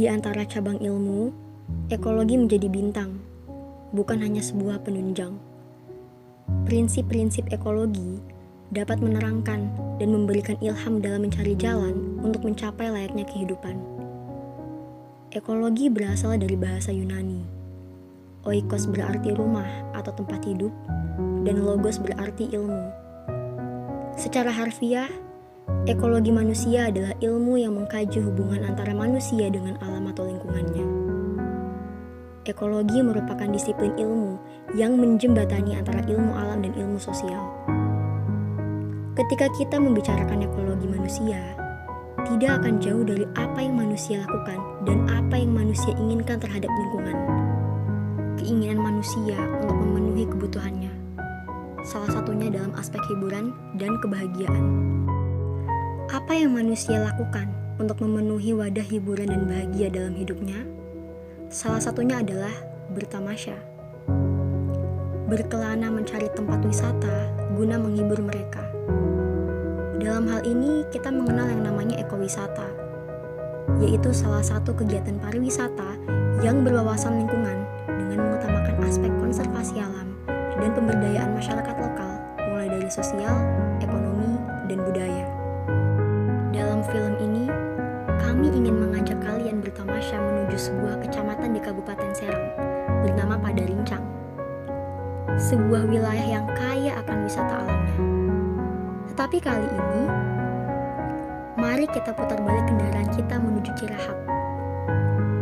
Di antara cabang ilmu, ekologi menjadi bintang, bukan hanya sebuah penunjang. Prinsip-prinsip ekologi dapat menerangkan dan memberikan ilham dalam mencari jalan untuk mencapai layaknya kehidupan. Ekologi berasal dari bahasa Yunani. Oikos berarti rumah atau tempat hidup, dan logos berarti ilmu. Secara harfiah, ekologi manusia adalah ilmu yang mengkaji hubungan antara manusia dengan alam atau lingkungannya. Ekologi merupakan disiplin ilmu yang menjembatani antara ilmu alam dan ilmu sosial. Ketika kita membicarakan ekologi manusia, tidak akan jauh dari apa yang manusia lakukan dan apa yang manusia inginkan terhadap lingkungan. Keinginan manusia untuk memenuhi kebutuhannya, salah satunya dalam aspek hiburan dan kebahagiaan. Apa yang manusia lakukan untuk memenuhi wadah hiburan dan bahagia dalam hidupnya? Salah satunya adalah bertamasya. Berkelana mencari tempat wisata guna menghibur mereka. Dalam hal ini kita mengenal yang namanya ekowisata, yaitu salah satu kegiatan pariwisata yang berwawasan lingkungan dengan mengutamakan aspek konservasi alam dan pemberdayaan masyarakat lokal mulai dari sosial, ekonomi, dan budaya. Dalam film ini, kami ingin mengajak kalian bertamasya menuju sebuah kecamatan di Kabupaten Serang bernama Padarincang. Sebuah wilayah yang kaya akan wisata alamnya. Tetapi kali ini, mari kita putar balik kendaraan kita menuju Cirahap.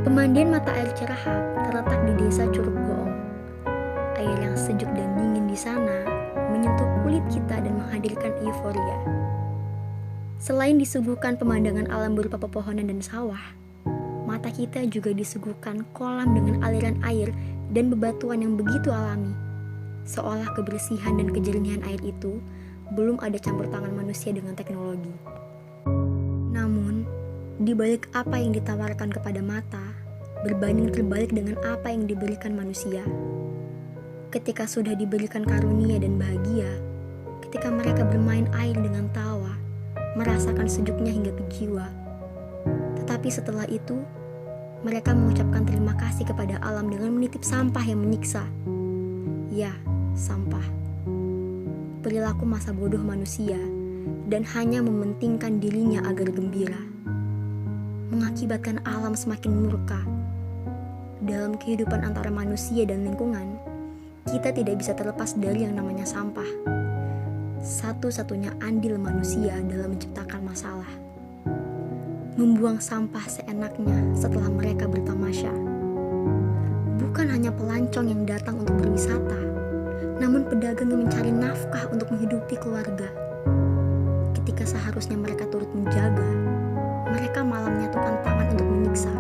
Pemandian mata air Cirahap terletak di desa Curug Goong. Air yang sejuk dan dingin di sana menyentuh kulit kita dan menghadirkan euforia. Selain disuguhkan pemandangan alam berupa pepohonan dan sawah, mata kita juga disuguhkan kolam dengan aliran air dan bebatuan yang begitu alami. Seolah kebersihan dan kejernihan air itu belum ada campur tangan manusia dengan teknologi. Namun, di balik apa yang ditawarkan kepada mata, berbanding terbalik dengan apa yang diberikan manusia. Ketika sudah diberikan karunia dan bahagia, ketika mereka bermain air dengan tawa, merasakan sejuknya hingga ke jiwa. Tetapi setelah itu, mereka mengucapkan terima kasih kepada alam dengan menitip sampah yang menyiksa. Ya, sampah. Perilaku masa bodoh manusia dan hanya mementingkan dirinya agar gembira. Mengakibatkan alam semakin murka. Dalam kehidupan antara manusia dan lingkungan, kita tidak bisa terlepas dari yang namanya sampah. Satu-satunya andil manusia dalam menciptakan masalah. Membuang sampah seenaknya setelah mereka bertamasya. Bukan hanya pelancong yang datang untuk berwisata, namun pedagang yang mencari nafkah untuk menghidupi keluarga. Ketika seharusnya mereka turut menjaga, mereka malah menyatukan tangan untuk menyiksa.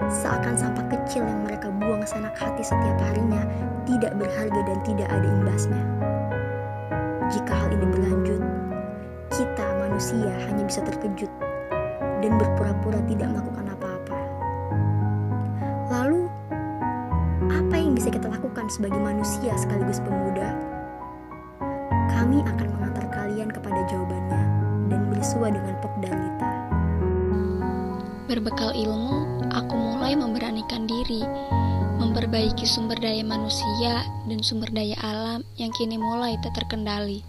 Seakan sampah kecil yang mereka buang senak hati setiap harinya tidak berharga dan tidak ada imbasnya. Jika hal ini berlanjut, kita manusia hanya bisa terkejut dan berpura-pura tidak melakukan apa-apa. Lalu, apa yang bisa kita lakukan sebagai manusia sekaligus pemuda? Kami akan mengantar kalian kepada jawabannya dan bersua dengan Pok Darlita. Berbekal ilmu, aku mulai memberanikan diri, memperbaiki sumber daya manusia dan sumber daya alam yang kini mulai tak terkendali.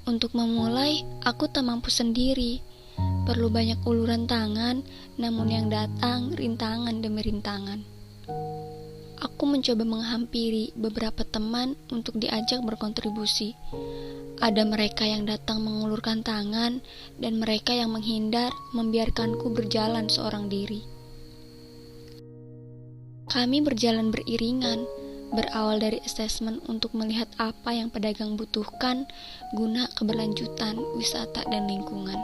Untuk memulai, aku tak mampu sendiri. Perlu banyak uluran tangan, namun yang datang rintangan demi rintangan. Aku mencoba menghampiri beberapa teman untuk diajak berkontribusi. Ada mereka yang datang mengulurkan tangan, dan mereka yang menghindar membiarkanku berjalan seorang diri. Kami berjalan beriringan, berawal dari asesmen untuk melihat apa yang pedagang butuhkan guna keberlanjutan wisata dan lingkungan.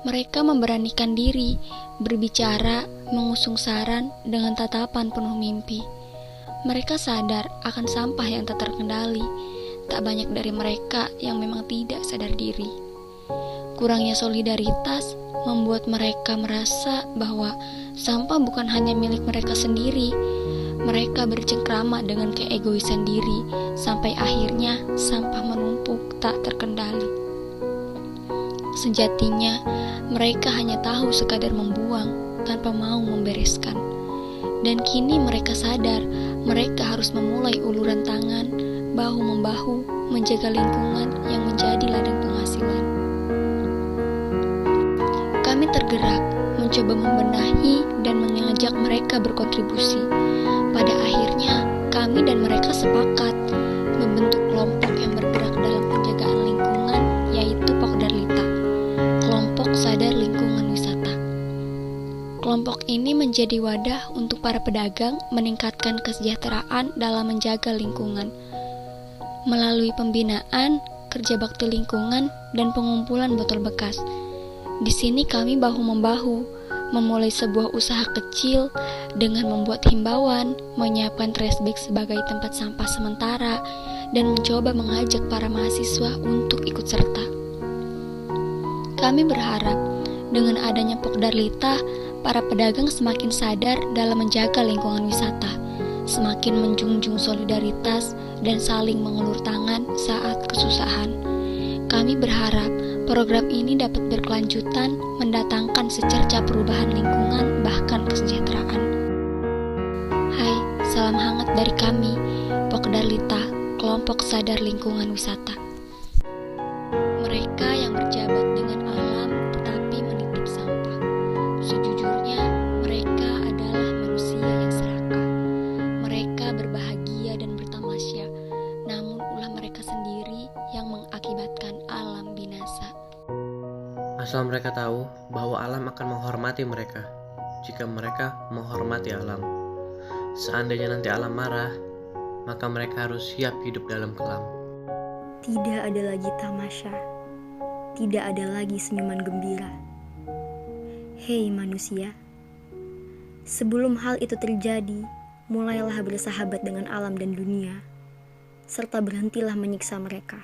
Mereka memberanikan diri, berbicara, mengusung saran dengan tatapan penuh mimpi. Mereka sadar akan sampah yang tak terkendali. Tak banyak dari mereka yang memang tidak sadar diri. Kurangnya solidaritas membuat mereka merasa bahwa sampah bukan hanya milik mereka sendiri. Mereka bercengkrama dengan keegoisan diri, sampai akhirnya sampah menumpuk tak terkendali. Sejatinya, mereka hanya tahu sekadar membuang, tanpa mau membereskan. Dan kini mereka sadar, mereka harus memulai uluran tangan, bahu-membahu, menjaga lingkungan yang menjadi ladang penghasilan. Kami tergerak, mencoba membenahi dan mengajak mereka berkontribusi. Pada akhirnya, kami dan mereka sepakat membentuk kelompok yang bergerak dalam penjagaan lingkungan, yaitu Pokdarlita, Kelompok Sadar Lingkungan Wisata. Kelompok ini menjadi wadah untuk para pedagang meningkatkan kesejahteraan dalam menjaga lingkungan. Melalui pembinaan, kerja bakti lingkungan, dan pengumpulan botol bekas. Di sini kami bahu-membahu, memulai sebuah usaha kecil dengan membuat himbauan, menyiapkan trash bag sebagai tempat sampah sementara, dan mencoba mengajak para mahasiswa untuk ikut serta. Kami berharap dengan adanya Pokdarlita, para pedagang semakin sadar dalam menjaga lingkungan wisata, semakin menjunjung solidaritas dan saling mengulur tangan saat kesusahan. Kami berharap program ini dapat berkelanjutan, mendatangkan secerca perubahan lingkungan, bahkan kesejahteraan. Hai, salam hangat dari kami, Pokdarlita, Kelompok Sadar Lingkungan Wisata. Mereka yang berjabat dengan alam tetapi menitip sampah. Sejujurnya, mereka adalah manusia yang serakah. Mereka berbahagia dan bertamasya, namun ulah mereka sendiri yang mengakibatkan alam binasa. Asal mereka tahu bahwa alam akan menghormati mereka jika mereka menghormati alam. Seandainya nanti alam marah, maka mereka harus siap hidup dalam kelam. Tidak ada lagi tamasya, tidak ada lagi senyuman gembira. Hei manusia, sebelum hal itu terjadi, mulailah bersahabat dengan alam dan dunia, serta berhentilah menyiksa mereka.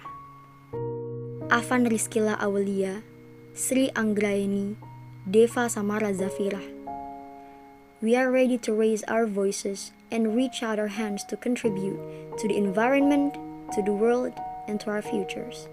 Afan Rizkila Aulia, Sri Anggraeni, Deva Samara Zafira. We are ready to raise our voices and reach out our hands to contribute to the environment, to the world, and to our futures.